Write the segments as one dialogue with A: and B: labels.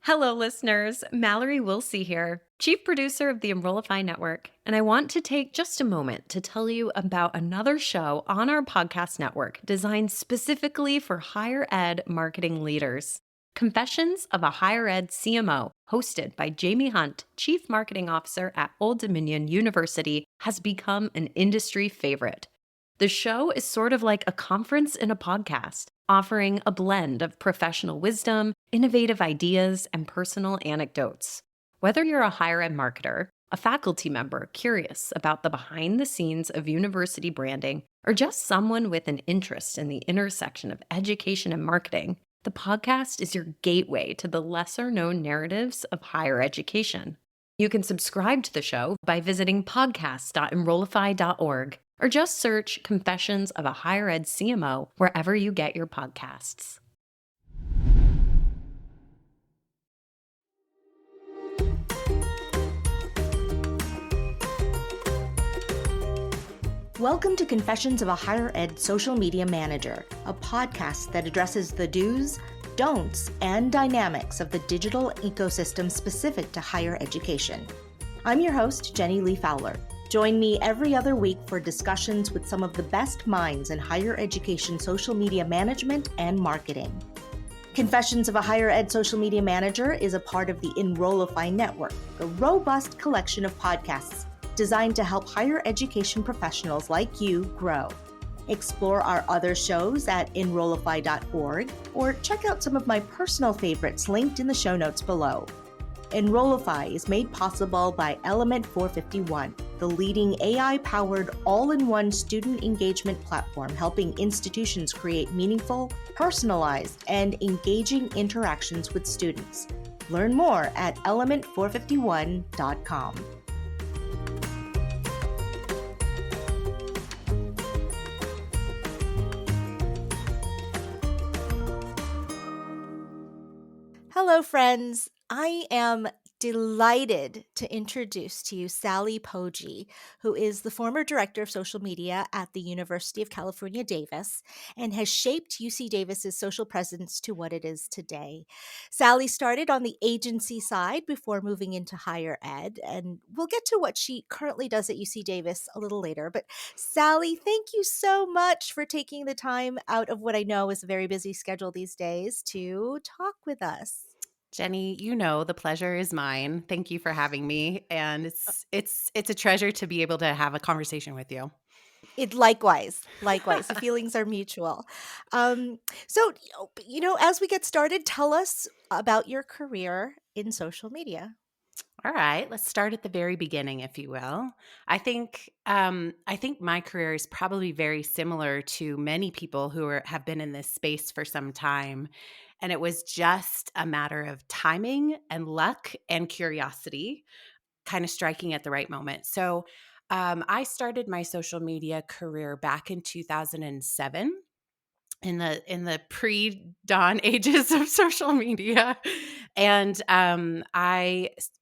A: Hello, listeners. Mallory Wilsey here, Chief Producer of the Enrollify Network, and I want to take just a moment to tell you about another show on our podcast network designed specifically for higher ed marketing leaders. Confessions of a Higher Ed CMO, hosted by Jamie Hunt, Chief Marketing Officer at Old Dominion University, has become an industry favorite. The show is sort of like a conference in a podcast, offering a blend of professional wisdom, innovative ideas, and personal anecdotes. Whether you're a higher ed marketer, a faculty member curious about the behind the scenes of university branding, or just someone with an interest in the intersection of education and marketing, the podcast is your gateway to the lesser known narratives of higher education. You can subscribe to the show by visiting podcast.enrollify.org or just search Confessions of a Higher Ed CMO wherever you get your podcasts.
B: Welcome to Confessions of a Higher Ed Social Media Manager, a podcast that addresses the do's, don'ts, and dynamics of the digital ecosystem specific to higher education. I'm your host, Jenny Lee Fowler. Join me every other week for discussions with some of the best minds in higher education social media management and marketing. Confessions of a Higher Ed Social Media Manager is a part of the Enrollify Network, a robust collection of podcasts designed to help higher education professionals like you grow. Explore our other shows at enrollify.org or check out some of my personal favorites linked in the show notes below. Enrollify is made possible by Element 451, the leading AI-powered all-in-one student engagement platform helping institutions create meaningful, personalized, and engaging interactions with students. Learn more at element451.com. Hello, friends. I am delighted to introduce to you Sallie Poggi, who is the former director of social media at the University of California, Davis, and has shaped UC Davis's social presence to what it is today. Sallie started on the agency side before moving into higher ed, and we'll get to what she currently does at UC Davis a little later. But Sallie, thank you so much for taking the time out of what I know is a very busy schedule these days to talk with us.
C: Jenny, the pleasure is mine. Thank you for having me, and it's a treasure to be able to have a conversation with you.
B: Likewise, the feelings are mutual. So, as we get started, tell us about your career in social media.
C: All right, let's start at the very beginning, if you will. I think my career is probably very similar to many people who have been in this space for some time, and it was just a matter of timing and luck and curiosity, kind of striking at the right moment. So, I started my social media career back in 2007 in the pre-dawn ages of social media. And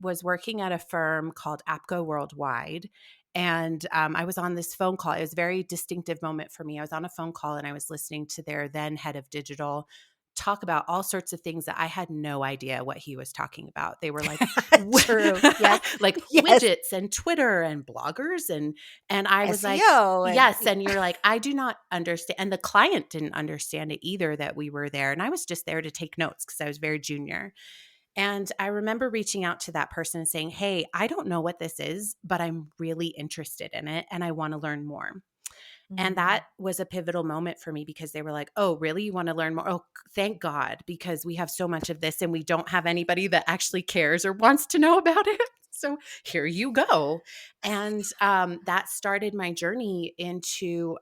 C: was working at a firm called APCO Worldwide. And I was on this phone call. It was a very distinctive moment for me. I was on a phone call and I was listening to their then head of digital talk about all sorts of things that I had no idea what he was talking about. They were like
B: True. Yes.
C: like
B: Yes.
C: widgets and Twitter and bloggers and I was like,
B: SEO
C: yes, and you're like, I do not understand, and the client didn't understand it either that we were there, and I was just there to take notes because I was very junior. And I remember reaching out to that person and saying, hey, I don't know what this is, but I'm really interested in it and I want to learn more. And that was a pivotal moment for me because they were like, oh, really? You want to learn more? Oh, thank God, because we have so much of this and we don't have anybody that actually cares or wants to know about it. So here you go. And that started my journey into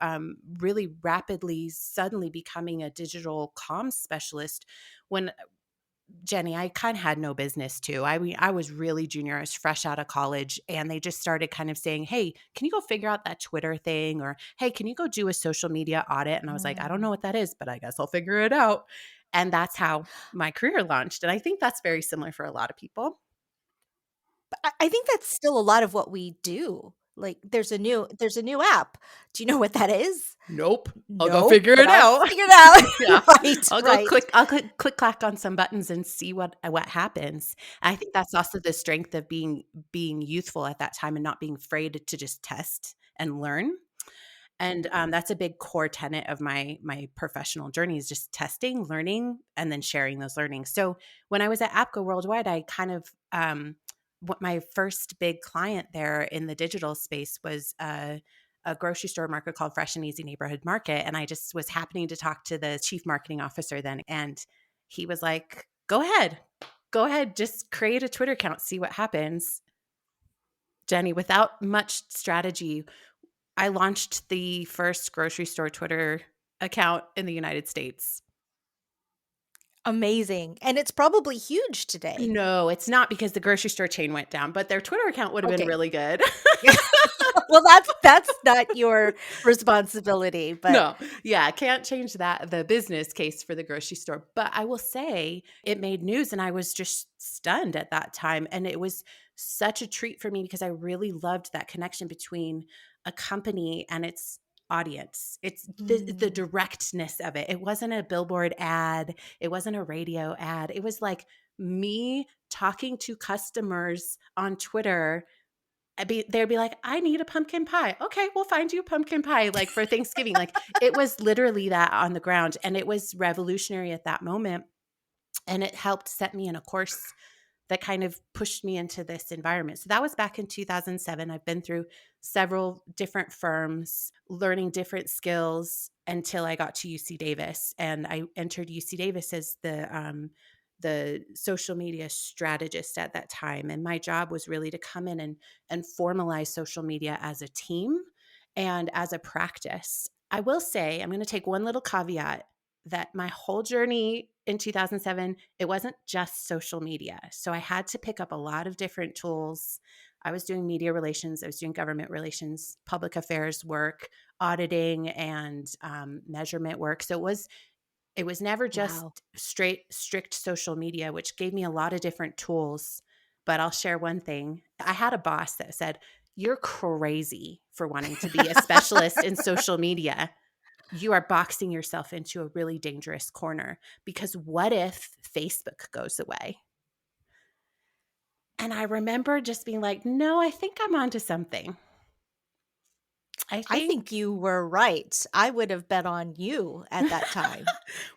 C: really rapidly, suddenly becoming a digital comms specialist when Jenny, I kind of had no business to. I mean, I was really junior. I was fresh out of college, and they just started kind of saying, hey, can you go figure out that Twitter thing? Or, hey, can you go do a social media audit? And I was like, I don't know what that is, but I guess I'll figure it out. And that's how my career launched. And I think that's very similar for a lot of people.
B: I think that's still a lot of what we do. Like there's a new app. Do you know what that is?
C: Nope. I'll go
B: Nope,
C: figure
B: but
C: it
B: I'll
C: out.
B: figure it
C: Yeah.
B: out. Right,
C: I'll go
B: right.
C: click I'll click clack on some buttons and see what happens. I think that's also the strength of being youthful at that time and not being afraid to just test and learn. And that's a big core tenet of my professional journey is just testing, learning, and then sharing those learnings. So when I was at APCO Worldwide, I kind of what my first big client there in the digital space was a grocery store market called Fresh and Easy Neighborhood Market, and I just was happening to talk to the chief marketing officer then, and he was like, go ahead, just create a Twitter account, see what happens." Jenny, without much strategy, I launched the first grocery store Twitter account in the United States.
B: Amazing. And it's probably huge today.
C: No, it's not because the grocery store chain went down, but their Twitter account would have been
B: Okay.
C: really good.
B: Well, that's not your responsibility, but
C: No, yeah, I can't change that, the business case for the grocery store. But I will say it made news and I was just stunned at that time. And it was such a treat for me because I really loved that connection between a company and its audience. It's the
B: Mm.
C: directness of it. It wasn't a billboard ad, it wasn't a radio ad. It was like me talking to customers on Twitter. They'd be like, "I need a pumpkin pie." "Okay, we'll find you a pumpkin pie, like, for Thanksgiving." Like, it was literally that on the ground, and it was revolutionary at that moment, and it helped set me in a course that kind of pushed me into this environment. So that was back in 2007. I've been through several different firms, learning different skills until I got to UC Davis, and I entered UC Davis as the social media strategist at that time. And my job was really to come in and formalize social media as a team and as a practice. I will say, I'm going to take one little caveat that my whole journey in 2007, it wasn't just social media. So I had to pick up a lot of different tools. I was doing media relations, I was doing government relations, public affairs work, auditing, and measurement work. So it was never just
B: Wow.
C: strict social media, which gave me a lot of different tools. But I'll share one thing. I had a boss that said, "You're crazy for wanting to be a specialist in social media. You are boxing yourself into a really dangerous corner because what if Facebook goes away?" And I remember just being like, "No, I think I'm onto something. I
B: I think
C: think."
B: you were right. I would have bet on you at that time.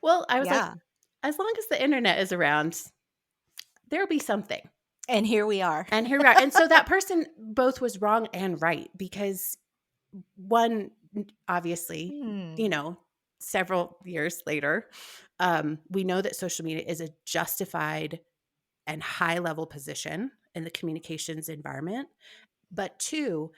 C: Well, I was like,
B: Yeah.
C: as long as the internet is around, there'll be something.
B: And here we are.
C: And here we are. And so that person both was wrong and right because one, obviously,
B: Hmm.
C: several years later, we know that social media is a justified and high level position in the communications environment. But two,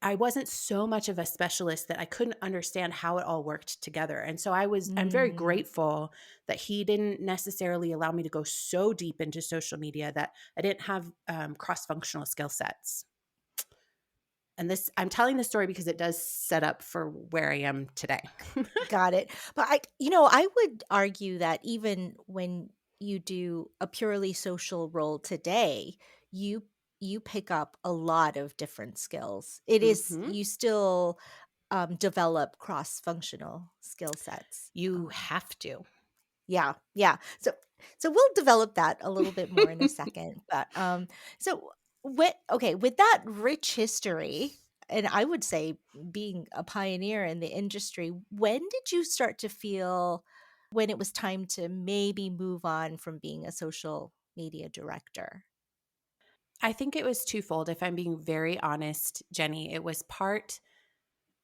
C: I wasn't so much of a specialist that I couldn't understand how it all worked together. And so I'm very
B: Mm.
C: grateful that he didn't necessarily allow me to go so deep into social media that I didn't have cross functional skill sets. And I'm telling this story because it does set up for where I am today.
B: Got it. But I would argue that even when you do a purely social role today, you you pick up a lot of different skills. It is
C: Hmm.
B: you still develop cross-functional skill sets.
C: You have to.
B: Yeah, yeah. So we'll develop that a little bit more in a second. But so with that rich history, and I would say being a pioneer in the industry, when did you start to feel when it was time to maybe move on from being a social media director?
C: I think it was twofold. If I'm being very honest, Jenny, it was part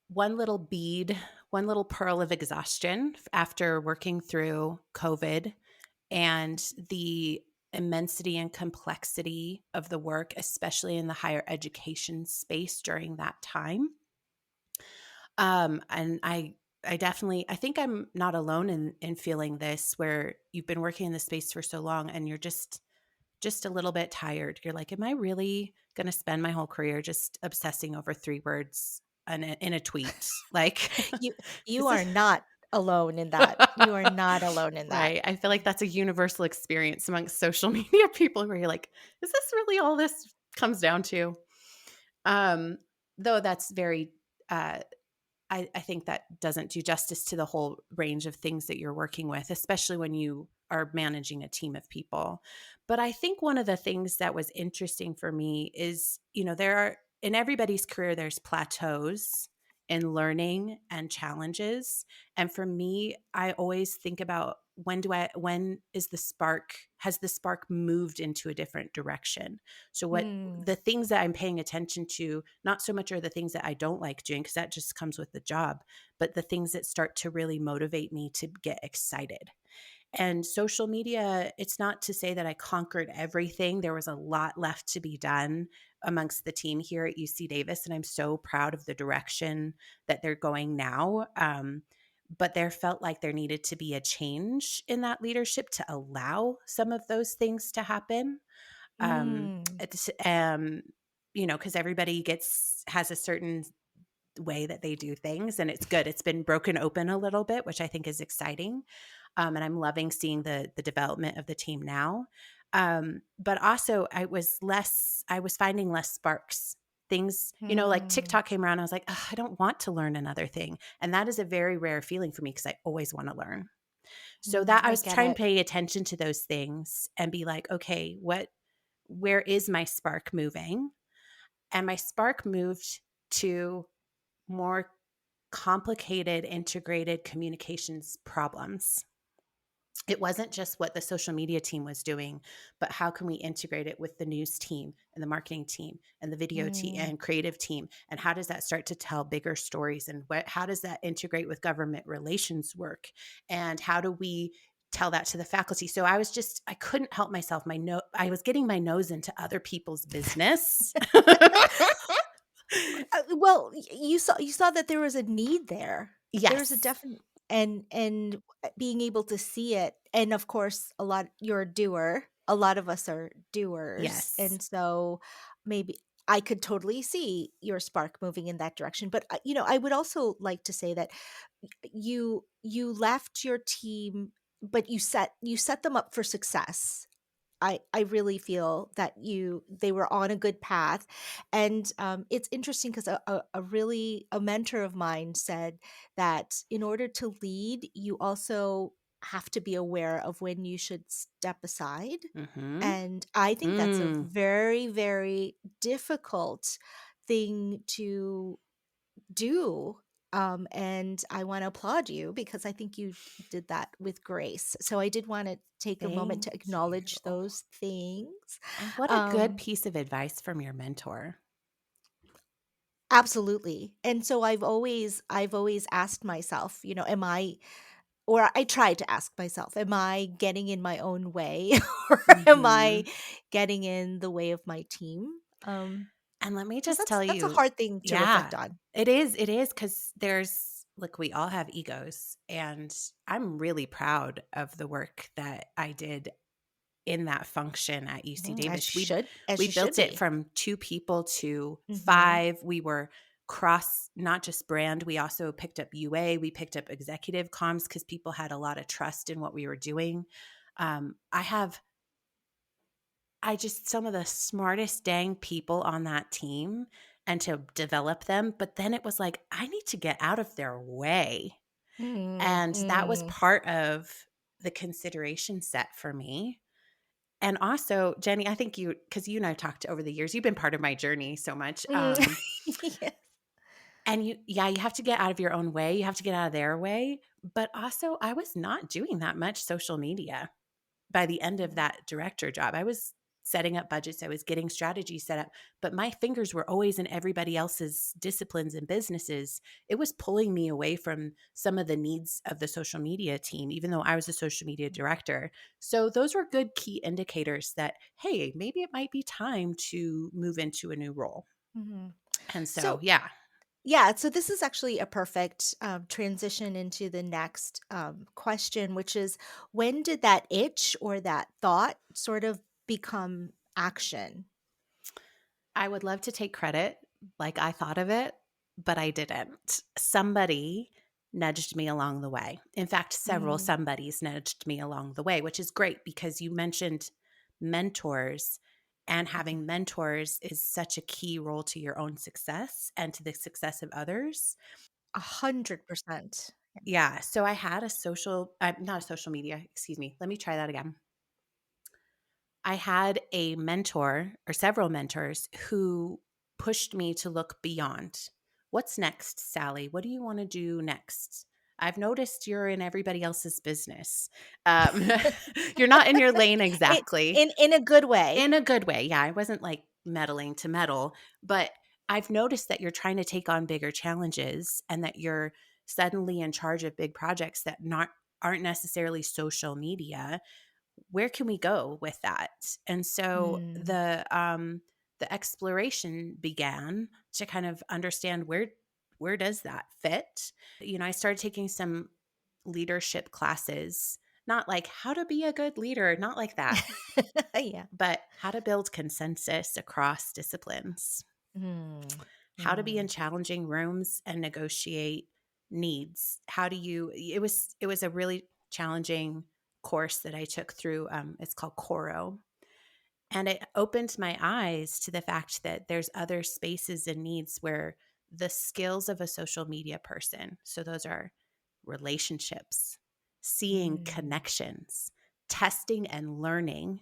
C: one little bead, one little pearl of exhaustion after working through COVID and the immensity and complexity of the work, especially in the higher education space during that time. And I definitely, I think I'm not alone in feeling this, where you've been working in the space for so long and you're just a little bit tired. You're like, am I really going to spend my whole career just obsessing over 3 words in a tweet? Like,
B: You you
C: is
B: are
C: this
B: not alone in that. You are not alone in that.
C: right? I feel like that's a universal experience amongst social media people where you're like, is this really all this comes down to? Um, though that's very, uh, I think that doesn't do justice to the whole range of things that you're working with, especially when you are managing a team of people. But I think one of the things that was interesting for me is, there are in everybody's career, there's plateaus in learning and challenges. And for me, I always think about when has the spark moved into a different direction? So what
B: Mm,
C: the things that I'm paying attention to, not so much are the things that I don't like doing, because that just comes with the job, but the things that start to really motivate me to get excited. And social media, it's not to say that I conquered everything. There was a lot left to be done amongst the team here at UC Davis. And I'm so proud of the direction that they're going now. But there felt like there needed to be a change in that leadership to allow some of those things to happen.
B: mm,
C: It's, because everybody has a certain way that they do things, and it's good. It's been broken open a little bit, which I think is exciting. And I'm loving seeing the development of the team now. But also I was finding less sparks. Things, like
B: mm,
C: TikTok came around. I was like, "Ugh, I don't want to learn another thing. And that is a very rare feeling for me because I always want to learn. So that I
B: I
C: was
B: get
C: trying to
B: it.
C: pay attention to those things and be like, okay, where is my spark moving? And my spark moved to more complicated integrated communications problems. It wasn't just what the social media team was doing, but how can we integrate it with the news team and the marketing team and the video team
B: Mm,
C: and creative team? And how does that start to tell bigger stories? And how does that integrate with government relations work? And how do we tell that to the faculty? So I couldn't help myself. I was getting my nose into other people's business.
B: well, you saw that there was a need there. There was a
C: Yes.
B: definite and being able to see it, and of course, you're a doer. A lot of us are doers,
C: Yes.
B: and so maybe I could totally see your spark moving in that direction. But I would also like to say that you left your team, but you set them up for success. I really feel that they were on a good path, and it's interesting because a mentor of mine said that in order to lead, you also have to be aware of when you should step aside,
C: Mm-hmm.
B: and I think that's a
C: Mm.
B: very, very difficult thing to do. And I want to applaud you because I think you did that with grace. So I did want to take a moment
C: Thank
B: to
C: you.
B: acknowledge those things.
C: And what a good
B: Um,
C: piece of advice from your mentor.
B: Absolutely. And so I've always asked myself, or I try to ask myself, am I getting in my own way or am I
C: Mhm.
B: getting in the way of my team?
C: And let me
B: Because
C: just
B: that's
C: tell
B: that's a
C: you,
B: hard thing to
C: yeah,
B: reflect on.
C: it is because look, we all have egos, and I'm really proud of the work that I did in that function at UC
B: Mhm. As
C: Davis.
B: as
C: We
B: you should
C: built it
B: be.
C: from 2 people to
B: Hmm.
C: 5. We were cross, not just brand, we also picked up UA, we picked up executive comms because people had a lot of trust in what we were doing. I have I just some of the smartest dang people on that team and to develop them, but then it was like, I need to get out of their way. And that was
B: Mm-hmm.
C: part of the consideration set for me. And also, Jenny, I think because you and I have talked over the years, you've been part of my journey so much.
B: Yes.
C: And you have to get out of your own way. You have to get out of their way. But also, I was not doing that much social media by the end of that director job. I was setting up budgets, I was getting strategies set up, but my fingers were always in everybody else's disciplines and businesses. It was pulling me away from some of the needs of the social media team, even though I was a social media director. So those were good key indicators that, hey, maybe it might be time to move into a new role.
B: Hmm.
C: And so,
B: So,
C: yeah,
B: yeah, so this is actually a perfect transition into the next question, which is when did that itch or that thought sort of become action?
C: I would love to take credit like I thought of it, but I didn't. Somebody nudged me along the way. In fact, several
B: Mm,
C: somebodies nudged me along the way, which is great because you mentioned mentors. And having mentors is such a key role to your own success and to the success of others.
B: 100%.
C: Yeah. So I had not a social media, excuse me. Let me try that again. I had a mentor or several mentors who pushed me to look beyond. What's next, Sallie? What do you want to do next? I've noticed you're in everybody else's business. Um, you're not in your lane
B: It
C: exactly.
B: in a good way.
C: In a good way. Yeah, I wasn't like meddling to meddle, but I've noticed that you're trying to take on bigger challenges and that you're suddenly in charge of big projects that not aren't necessarily social media. Where can we go with that? And so
B: Mm.
C: the exploration began to kind of understand where does that fit? You know, I started taking some leadership classes, not like how to be a good leader, not like that,
B: Yeah.
C: but how to build consensus across disciplines,
B: Mm.
C: how to be in
B: Mm.
C: challenging rooms and negotiate needs. How do you it was a really challenging course that I took through. It's called Coro. And it opened my eyes to the fact that there's other spaces and needs where the skills of a social media person, so those are relationships, seeing
B: Mm.
C: connections, testing and learning.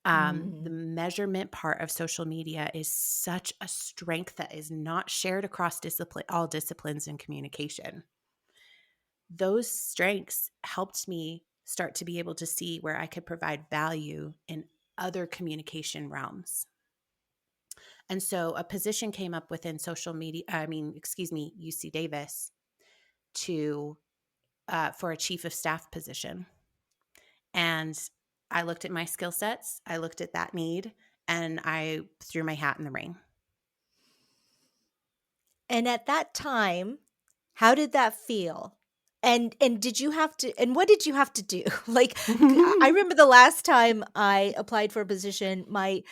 C: The
B: Mm.
C: measurement part of social media is such a strength that is not shared across all disciplines in communication. Those strengths helped me start to be able to see where I could provide value in other communication realms. And so a position came up within UC Davis to for a chief of staff position. And I looked at my skill sets, I looked at that need, and I threw my hat in the ring.
B: And at that time, how did that feel? And did you have to and what did you have to do? Like I remember the last time I applied for a position, my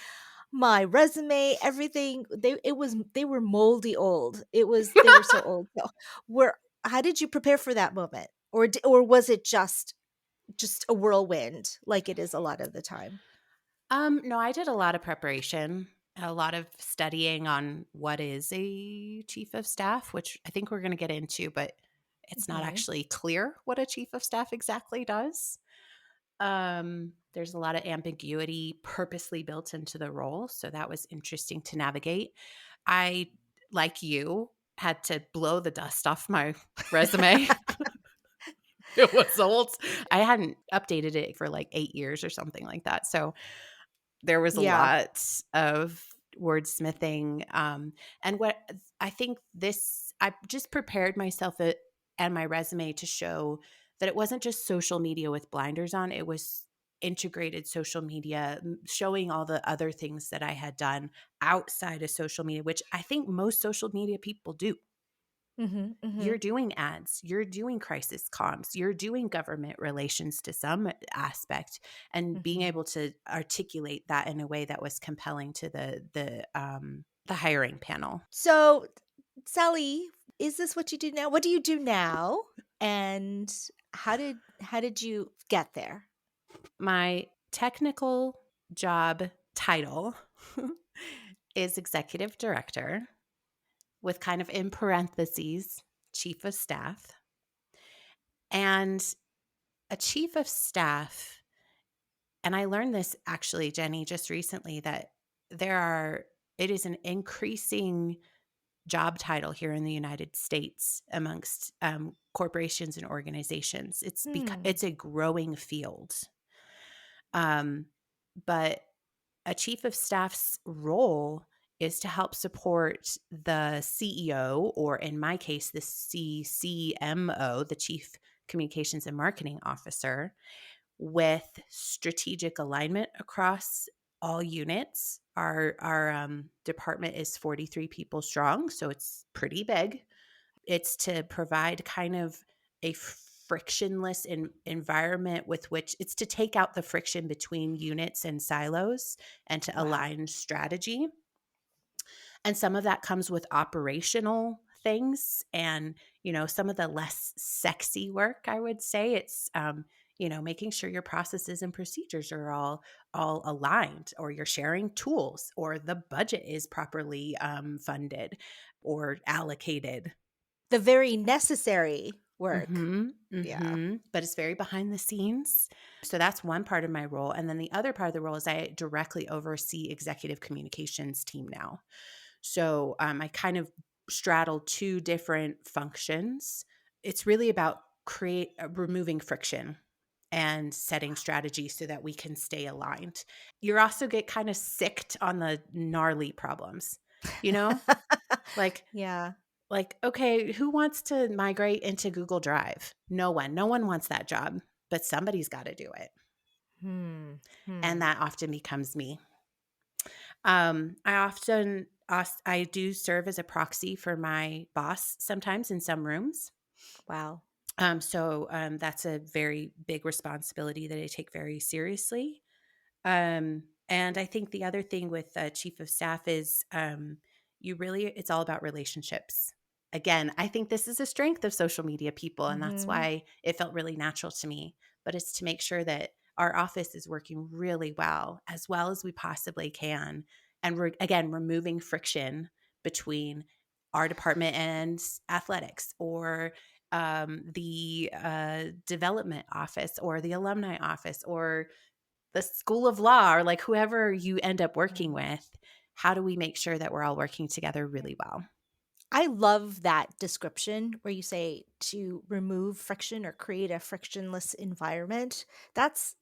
B: resume, everything, they were moldy old. They were so old. So, were how did you prepare for that moment? Or was it just a whirlwind like it is a lot of the time?
C: No, I did a lot of preparation, a lot of studying on what is a chief of staff, which I think we're going to get into, but it's not
B: Mhm.
C: actually clear what a chief of staff exactly does. There's a lot of ambiguity purposely built into the role. So that was interesting to navigate. I, like you, had to blow the dust off my resume. It was old. I hadn't updated it for like 8 years or something like that. So there was a
B: Yeah.
C: lot of wordsmithing. And what I think I just prepared myself and my resume to show that it wasn't just social media with blinders on, it was integrated social media, showing all the other things that I had done outside of social media, which I think most social media people do.
B: Mhm.
C: You're
B: Mhm.
C: doing ads, you're doing crisis comms, you're doing government relations to some aspect, and being
B: Mhm.
C: able to articulate that in a way that was compelling to the hiring panel.
B: So, Sally, is this what you do now? What do you do now? And how did you get there?
C: My technical job title is executive director, with kind of in parentheses chief of staff. And a chief of staff, and I learned this actually, Jenny, just recently, that it is an increasing job title here in the United States amongst corporations and organizations.
B: Hmm.
C: It's a growing field. Um, but a chief of staff's role is to help support the CEO, or in my case, the CCMO, the Chief Communications and Marketing Officer, with strategic alignment across all units. Our department is 43 people strong, so it's pretty big. It's to provide kind of a frictionless environment with which it's to take out the friction between units and silos and to
B: Wow.
C: align strategy. And some of that comes with operational things and, some of the less sexy work, I would say. It's, making sure your processes and procedures are all aligned, or you're sharing tools, or the budget is properly funded or allocated.
B: The very necessary work. Yeah.
C: But it's very behind the scenes. So that's one part of my role. And then the other part of the role is I directly oversee executive communications team now. So I kind of straddle two different functions. It's really about removing friction and setting strategies so that we can stay aligned. You also get kind of sicked on the gnarly problems, you know? Like
B: Yeah.
C: okay, who wants to migrate into Google Drive? No one. No one wants that job, but somebody's got to do it.
B: Hmm.
C: And
B: Hmm.
C: that often becomes me. I do serve as a proxy for my boss sometimes in some rooms.
B: Wow.
C: So that's a very big responsibility that I take very seriously. And I think the other thing with chief of staff is it's all about relationships. Again, I think this is a strength of social media people, and that's
B: Mhm.
C: why it felt really natural to me. But it's to make sure that our office is working really well as we possibly can. And again, removing friction between our department and athletics, or the development office, or the alumni office, or the school of law, or like whoever you end up working
B: Mm.
C: with. How do we make sure that we're all working together really well?
B: I love that description where you say to remove friction or create a frictionless environment. That's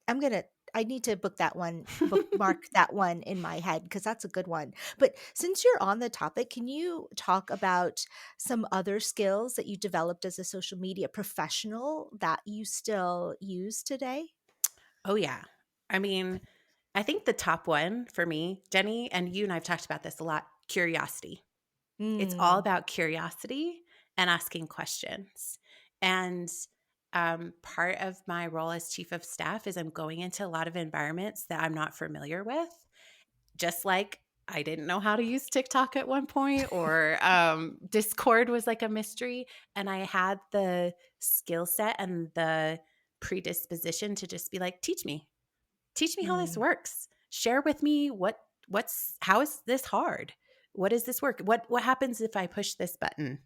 B: I'm gonna I need to bookmark that one in my head because that's a good one. But since you're on the topic, can you talk about some other skills that you developed as a social media professional that you still use today?
C: Oh, yeah. I mean, I think the top one for me, Jenny, and you and I've talked about this a lot, curiosity. It's all
B: Mm.
C: about curiosity and asking questions. And part of my role as chief of staff is I'm going into a lot of environments that I'm not familiar with, just like I didn't know how to use TikTok at one point, or Discord was like a mystery. And I had the skill set and the predisposition to just be like, teach me how this
B: Mm.
C: works. Share with me how is this hard? What does this work? What happens if I push this button?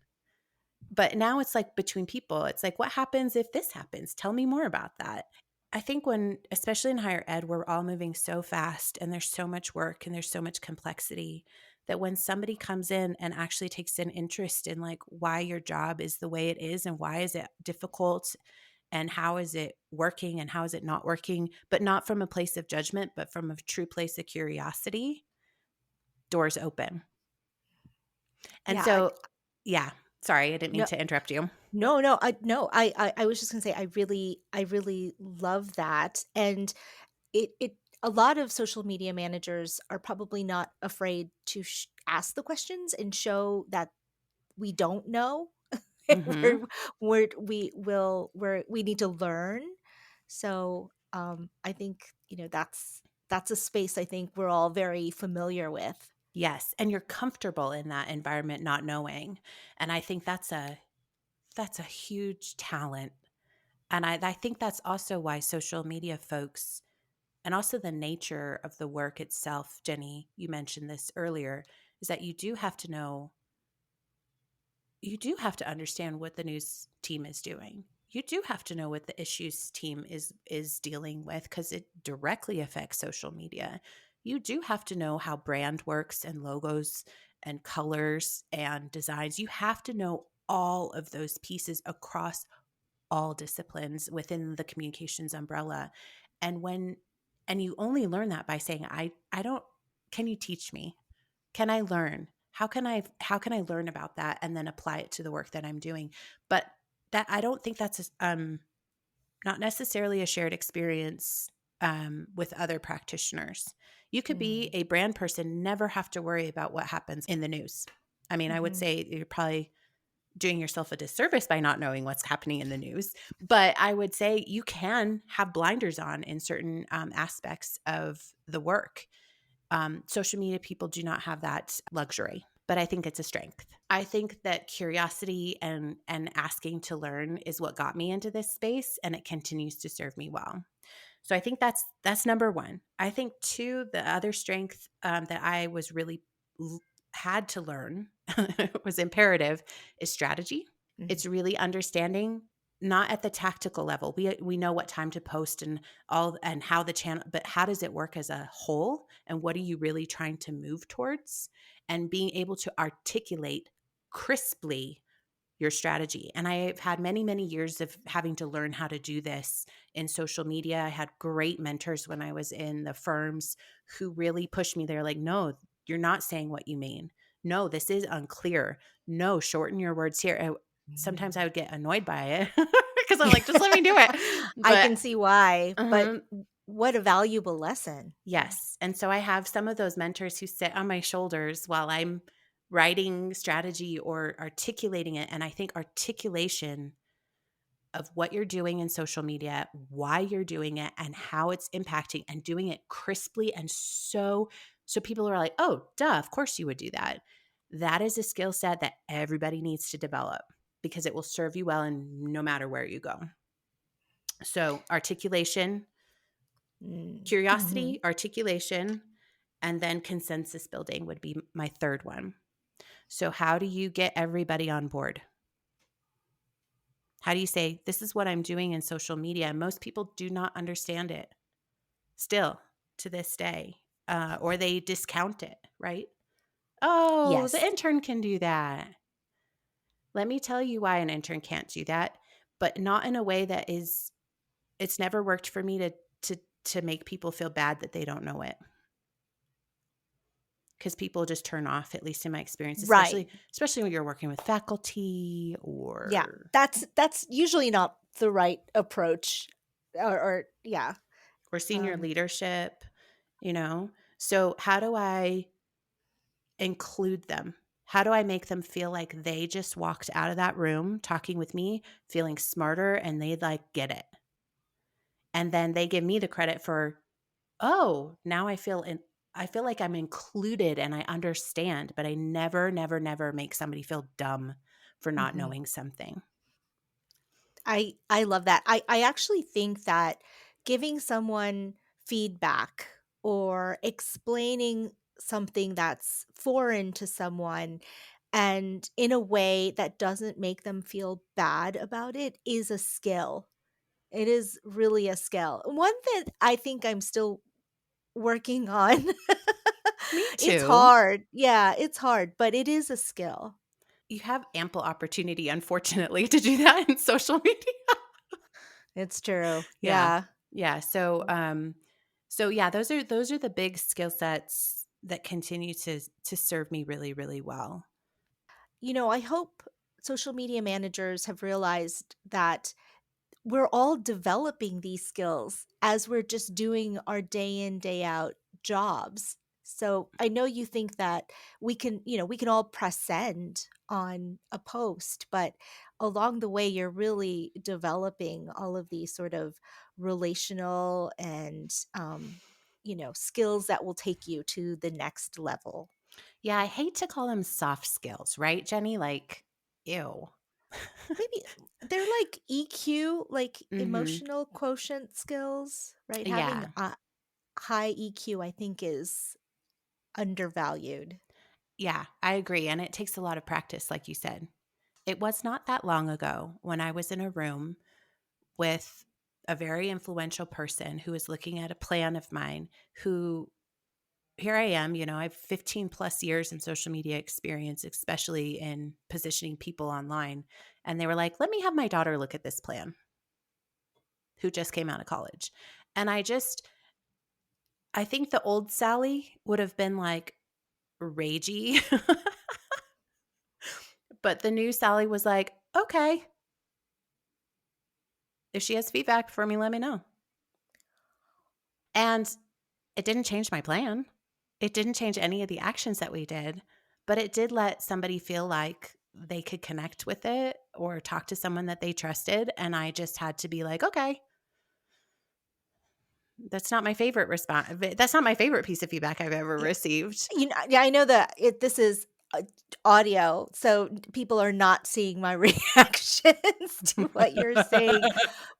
C: But now it's like between people. It's like, what happens if this happens? Tell me more about that. I think especially in higher ed, we're all moving so fast and there's so much work and there's so much complexity, that when somebody comes in and actually takes an interest in like why your job is the way it is and why is it difficult and how is it working and how is it not working, but not from a place of judgment, but from a true place of curiosity, doors open. And
B: Yeah,
C: so, yeah, sorry, I didn't mean
B: no,
C: to interrupt you.
B: no, I was just gonna say I really love that, and it a lot of social media managers are probably not afraid to ask the questions and show that we don't know.
C: Hmm.
B: we're, we need to learn. So I think that's a space I think we're all very familiar with.
C: Yes, and you're comfortable in that environment not knowing. And I think that's a huge talent. And I think that's also why social media folks, and also the nature of the work itself, Jenny, you mentioned this earlier, is that you do have to understand what the news team is doing. You do have to know what the issues team is dealing with, because it directly affects social media. You do have to know how brand works and logos and colors and designs. You have to know all of those pieces across all disciplines within the communications umbrella. And you only learn that by saying, I don't, can you teach me? Can I learn? How can I learn about that and then apply it to the work that I'm doing? But that, I don't think that's not necessarily a shared experience with other practitioners. You could be
B: Mm.
C: a brand person, never have to worry about what happens in the news. I mean, I would
B: Mhm.
C: say you're probably doing yourself a disservice by not knowing what's happening in the news. But I would say you can have blinders on in certain aspects of the work. Social media people do not have that luxury. but I think it's a strength. I think that curiosity and asking to learn is what got me into this space, and it continues to serve me well. So I think that's number one. I think two, the other strength that I was really had to learn was imperative is strategy.
B: Mhm.
C: It's really understanding, not at the tactical level. We know what time to post and all and how the channel, but how does it work as a whole, and what are you really trying to move towards, and being able to articulate crisply your strategy. And I've had many, many years of having to learn how to do this in social media. I had great mentors when I was in the firms who really pushed me. They're like, no, you're not saying what you mean. No, this is unclear. No, shorten your words here. Sometimes I would get annoyed by it because I'm like, just let me do it.
B: I
C: But
B: can see why, but
C: uh
B: what a valuable lesson.
C: yes. And so I have some of those mentors who sit on my shoulders while I'm writing strategy or articulating it. And I think articulation of what you're doing in social media, why you're doing it, and how it's impacting, and doing it crisply and so people are like, "Oh, duh, of course you would do that." That is a skill set that everybody needs to develop because it will serve you well in no matter where you go. So, articulation,
B: Mhm.
C: curiosity, articulation, and then consensus building would be my third one. So, how do you get everybody on board? How do you say, this is what I'm doing in social media? Most people do not understand it still to this day, or they discount it, right? Oh, the
B: Yes.
C: intern can do that. Let me tell you why an intern can't do that, but not in a way that is, it's never worked for me to make people feel bad that they don't know it. Because people just turn off, at least in my experience,
B: Right.
C: especially when you're working with faculty
B: Yeah.
C: or
B: That's usually not the right approach or yeah.
C: senior
B: Um
C: leadership, you know? So how do I include them? How do I make them feel like they just walked out of that room talking with me, feeling smarter, and they like get it? And then they give me the credit for, oh, now I feel like I'm included and I understand, but I never, never, never make somebody feel dumb for not
B: mhm.
C: knowing something.
B: I love that. I actually think that giving someone feedback or explaining something that's foreign to someone and in a way that doesn't make them feel bad about it is a skill. It is really a skill. One that I think I'm still working on.
C: Me
B: It's
C: too.
B: hard. Yeah, it's hard, but it is a skill.
C: You have ample opportunity, unfortunately, to do that in social media.
B: It's true.
C: Yeah.
B: Yeah.
C: Yeah. So yeah, those are the big skill sets that continue to serve me really, really well.
B: I hope social media managers have realized that we're all developing these skills as we're just doing our day in, day out jobs. So I know you think that we can all press send on a post, but along the way, you're really developing all of these sort of relational and, skills that will take you to the next level.
C: Yeah, I hate to call them soft skills, right, Jenny? Like, ew.
B: Maybe they're like EQ, like
C: Mhm.
B: emotional quotient skills, right? Having
C: Yeah.
B: a high EQ, I think, is undervalued.
C: Yeah, I agree, and it takes a lot of practice, like you said. It was not that long ago when I was in a room with a very influential person who was looking at a plan of mine, who here I am, I have 15 plus years in social media experience, especially in positioning people online. And they were like, let me have my daughter look at this plan, who just came out of college. And I think the old Sallie would have been like ragey, but the new Sallie was like, okay, if she has feedback for me, let me know. And it didn't change my plan. It didn't change any of the actions that we did, but it did let somebody feel like they could connect with it or talk to someone that they trusted. And I just had to be like, okay, that's not my favorite response. That's not my favorite piece of feedback I've ever
B: Yeah,
C: received.
B: yeah, I know that this is uh, audio, so people are not seeing my reactions to what you're saying,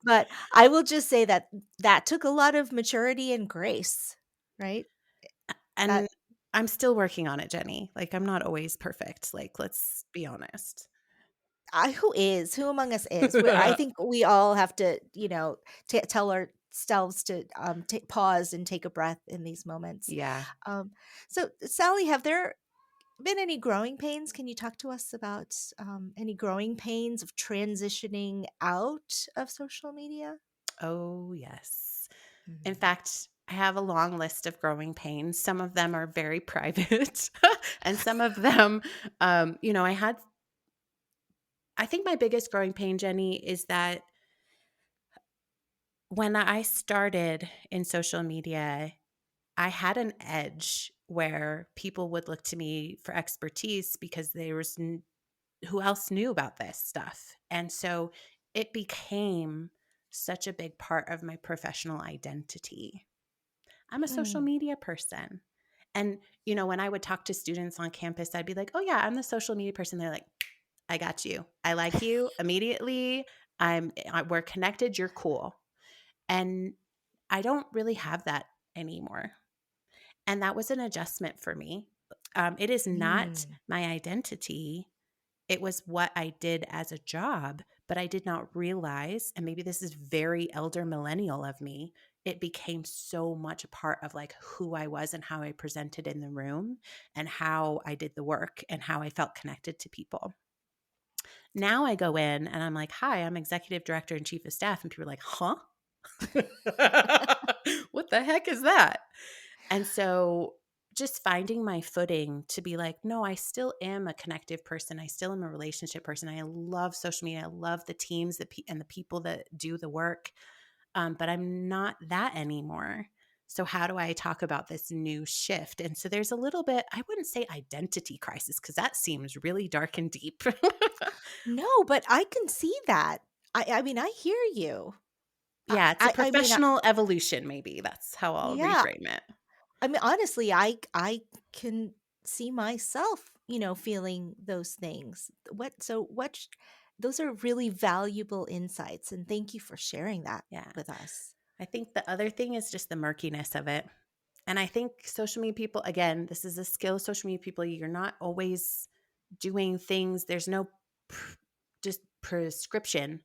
B: but I will just say that that took a lot of maturity and grace, right?
C: And
B: That
C: I'm still working on it, Jenny. Like, I'm not always perfect. Like, let's be honest.
B: I who is? Who among us is? Where I think we all have to, tell ourselves to take pause and take a breath in these moments.
C: Yeah.
B: Um, so, Sally, have there been any growing pains? Can you talk to us about any growing pains of transitioning out of social media?
C: Oh, yes. In
B: Mhm.
C: fact, I have a long list of growing pains. Some of them are very private, and some of them, I think my biggest growing pain, Jenny, is that when I started in social media, I had an edge where people would look to me for expertise because who else knew about this stuff? And so it became such a big part of my professional identity. I'm a social
B: Mm.
C: media person. And, when I would talk to students on campus, I'd be like, oh, yeah, I'm the social media person. They're like, I got you. I like you immediately. We're connected. You're cool. And I don't really have that anymore. And that was an adjustment for me. It is not
B: Mm.
C: my identity. It was what I did as a job, but I did not realize, and maybe this is very elder millennial of me, it became so much a part of like who I was and how I presented in the room and how I did the work and how I felt connected to people. Now I go in and I'm like, hi, I'm executive director and chief of staff. And people are like, huh? What the heck is that? And so just finding my footing to be like, no, I still am a connective person. I still am a relationship person. I love social media. I love the teams and the people that do the work. But I'm not that anymore. So how do I talk about this new shift? And so there's a little bit, I wouldn't say identity crisis because that seems really dark and deep.
B: No, but I can see that. I mean, I hear you.
C: Yeah, it's a
B: I mean,
C: professional evolution, maybe. That's how I'll
B: yeah.
C: reframe it.
B: I mean, honestly, I can see myself, feeling those things. Those are really valuable insights, and thank you for sharing that
C: Yeah.
B: with us.
C: I think the other thing is just the murkiness of it. And I think social media people, again, this is a skill of social media people. You're not always doing things, there's no just prescription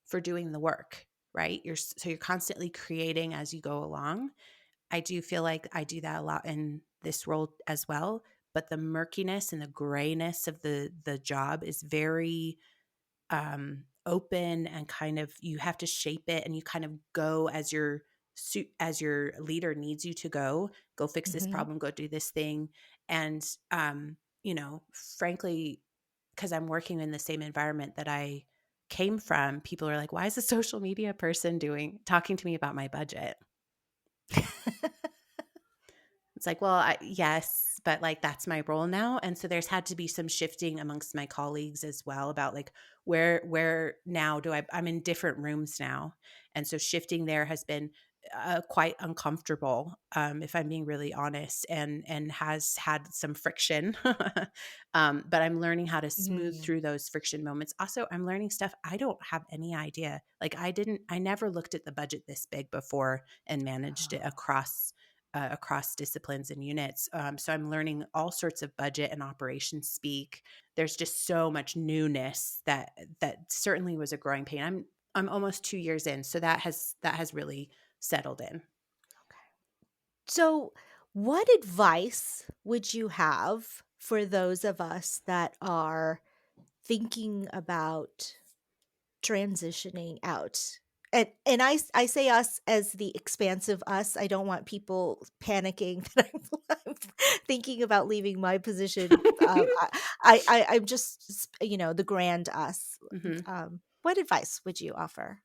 C: for doing the work, right? So you're constantly creating as you go along. I do feel like I do that a lot in this role as well. But the murkiness and the grayness of the job is very open and kind of you have to shape it and you kind of go as your leader needs you to go fix this
B: Mhm.
C: problem, go do this thing. And frankly, because I'm working in the same environment that I came from, people are like, why is a social media person talking to me about my budget? It's like, well, yes, but like that's my role now. And so there's had to be some shifting amongst my colleagues as well about like where now I'm in different rooms now. And so shifting there has been quite uncomfortable, if I'm being really honest, and has had some friction. But I'm learning how to smooth
B: Mm.
C: through those friction moments. Also, I'm learning stuff I don't have any idea. Like I never looked at the budget this big before and managed it across disciplines and units. So I'm learning all sorts of budget and operations speak. There's just so much newness that certainly was a growing pain. I'm almost 2 years in, so that has really settled in.
B: So, what advice would you have for those of us that are thinking about transitioning out? And I say us as the expansive us. I don't want people panicking that I'm thinking about leaving my position. I'm just the grand us.
C: Mhm.
B: What advice would you offer?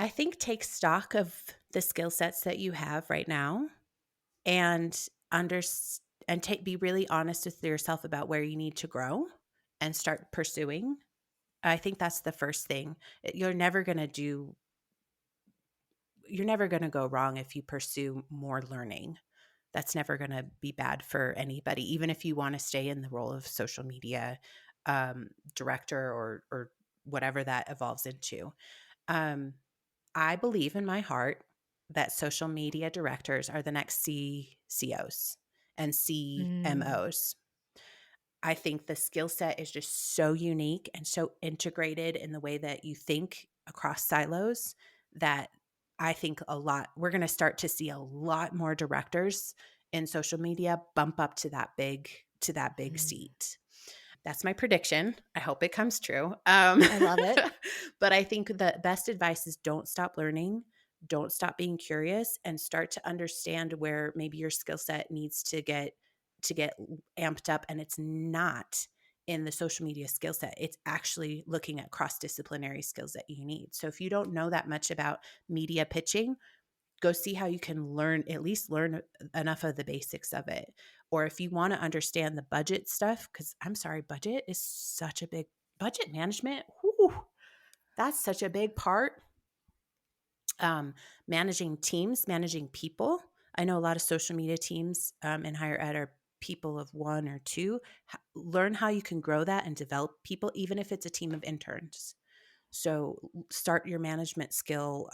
C: I think take stock of the skill sets that you have right now and under and be really honest with yourself about where you need to grow and start pursuing. I think that's the first thing. You're never going to go wrong if you pursue more learning. That's never going to be bad for anybody, even if you want to stay in the role of social media director or whatever that evolves into. I believe in my heart that social media directors are the next CCOs and
B: Mm.
C: CMOs. I think the skill set is just so unique and so integrated in the way that you think across silos that I think we're going to start to see a lot more directors in social media bump up to that big
B: Mm.
C: seat. That's my prediction. I hope it comes true.
B: I love it.
C: But I think the best advice is don't stop learning, don't stop being curious, and start to understand where maybe your skill set needs to get amped up. And it's not in the social media skill set. It's actually looking at cross-disciplinary skills that you need. So if you don't know that much about media pitching, go see how you can at least learn enough of the basics of it. Or if you want to understand the budget stuff, because I'm sorry, budget management. Whew, that's such a big part. Managing teams, managing people. I know a lot of social media teams in higher ed are people of one or two. Learn how you can grow that and develop people, even if it's a team of interns. So start your management skill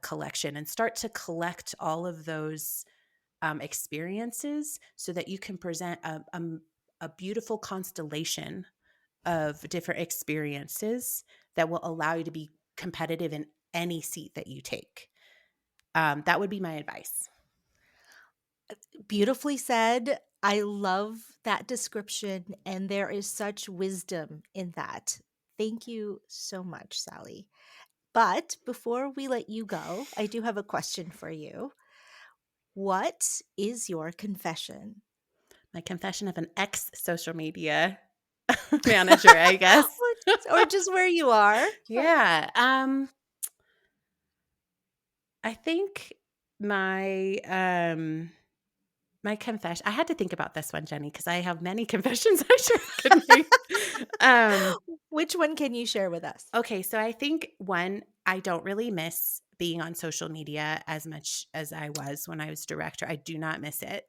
C: collection and start to collect all of those experiences so that you can present a beautiful constellation of different experiences that will allow you to be competitive in any seat that you take. That would be my advice.
B: Beautifully said. I love that description, and there is such wisdom in that. Thank you so much, Sallie. But before we let you go, I do have a question for you. What is your confession?
C: My confession of an ex-social media manager, I guess.
B: or just where you are.
C: Yeah. I think my confession, I had to think about this one, Jenny, because I have many confessions I could make.
B: Which one can you share with us?
C: Okay, so I think one, I don't really miss being on social media as much as I was when I was director. I do not miss it,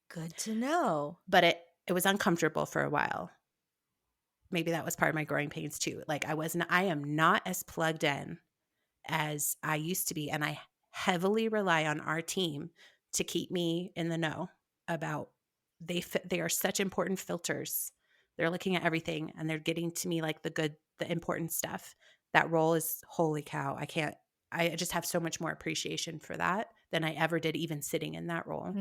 B: Good to know.
C: but it was uncomfortable for a while. Maybe that was part of my growing pains too. Like I am not as plugged in as I used to be, and I heavily rely on our team to keep me in the know about they are such important filters. They're looking at everything and they're getting to me like the important stuff. That role is, holy cow, I just have so much more appreciation for that than I ever did even sitting in that role.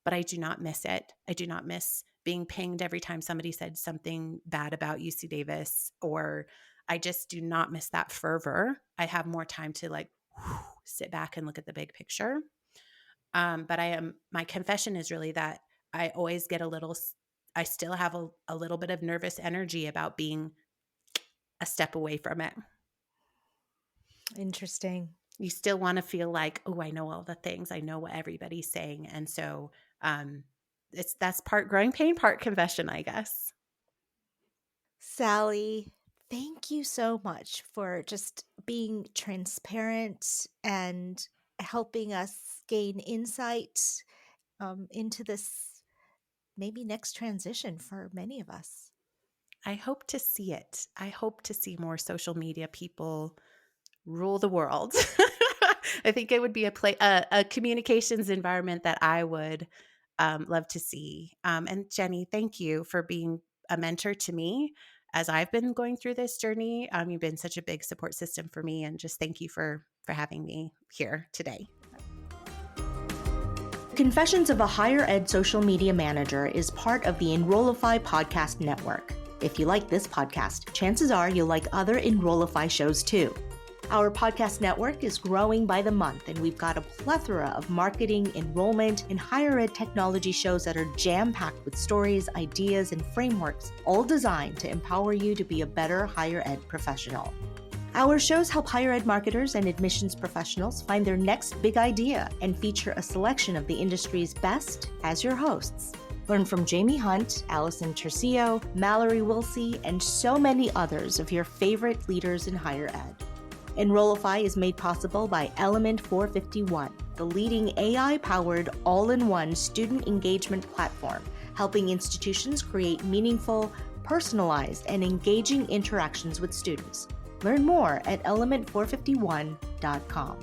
C: But I do not miss it. I do not miss being pinged every time somebody said something bad about UC Davis, or I just do not miss that fervor. I have more time to sit back and look at the big picture. But my confession is really that I always get I still have a little bit of nervous energy about being a step away from it.
B: Interesting.
C: You still want to feel like, oh, I know all the things. I know what everybody's saying. And so that's part growing pain, part confession, I guess.
B: Sallie, thank you so much for just being transparent and helping us gain insight into this maybe next transition for many of us.
C: I hope to see it. I hope to see more social media people rule the world. I think it would be a communications environment that I would love to see. And Jenny, thank you for being a mentor to me as I've been going through this journey. You've been such a big support system for me, and just thank you for having me here today.
B: Confessions of a Higher Ed Social Media Manager is part of the Enrollify podcast network. If you like this podcast, chances are you'll like other Enrollify shows too. Our podcast network is growing by the month, and we've got a plethora of marketing, enrollment, and higher ed technology shows that are jam-packed with stories, ideas, and frameworks, all designed to empower you to be a better higher ed professional. Our shows help higher ed marketers and admissions professionals find their next big idea and feature a selection of the industry's best as your hosts. Learn from Jamie Hunt, Allison Tercio, Mallory Wilsey, and so many others of your favorite leaders in higher ed. Enrollify is made possible by Element 451, the leading AI-powered all-in-one student engagement platform, helping institutions create meaningful, personalized, and engaging interactions with students. Learn more at element451.com.